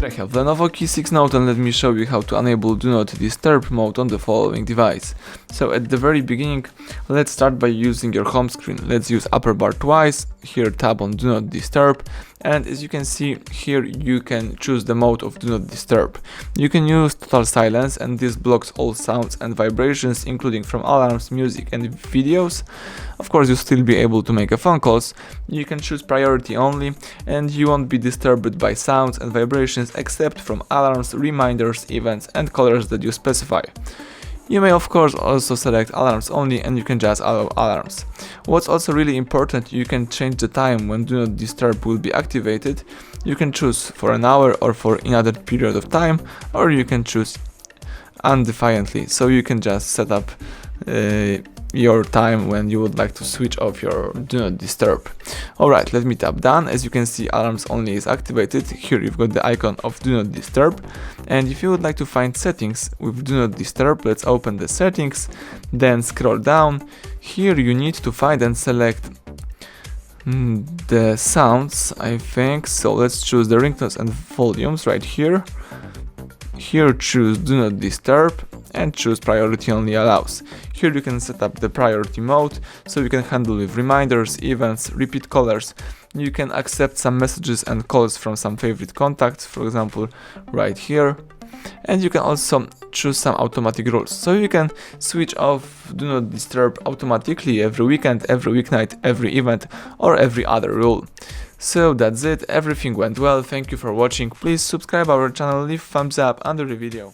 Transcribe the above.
Here I have LENOVO K6 Note, and let me show you how to enable Do Not Disturb mode on the following device. So at the very beginning, let's start by using your home screen. Let's use upper bar twice, here tap on Do Not Disturb, and as you can see here you can choose the mode of Do Not Disturb. You can use total silence, and this blocks all sounds and vibrations including from alarms, music and videos. Of course you'll still be able to make phone calls. You can choose priority only, and you won't be disturbed by sounds and vibrations except from alarms, reminders, events and colors that you specify. You may of course also select alarms only, and you can just allow alarms. What's also really important, you can change the time when Do Not Disturb will be activated. You can choose for an hour or for another period of time, or you can choose indefinitely, so you can just set up your time when you would like to switch off your Do Not Disturb. Alright, let me tap done. As you can see, alarms only is activated. Here you've got the icon of Do Not Disturb, and if you would like to find settings with Do Not Disturb, let's open the settings, then scroll down. Here you need to find and select the sounds, I think, so let's choose the ringtones and volumes right here. Here choose Do Not Disturb and choose priority only allows. Here you can set up the priority mode, so you can handle with reminders, events, repeat callers. You can accept some messages and calls from some favorite contacts, for example right here. And you can also choose some automatic rules, so you can switch off Do Not Disturb automatically every weekend, every weeknight, every event or every other rule. So that's it, everything went well, thank you for watching. Please subscribe our channel, leave thumbs up under the video.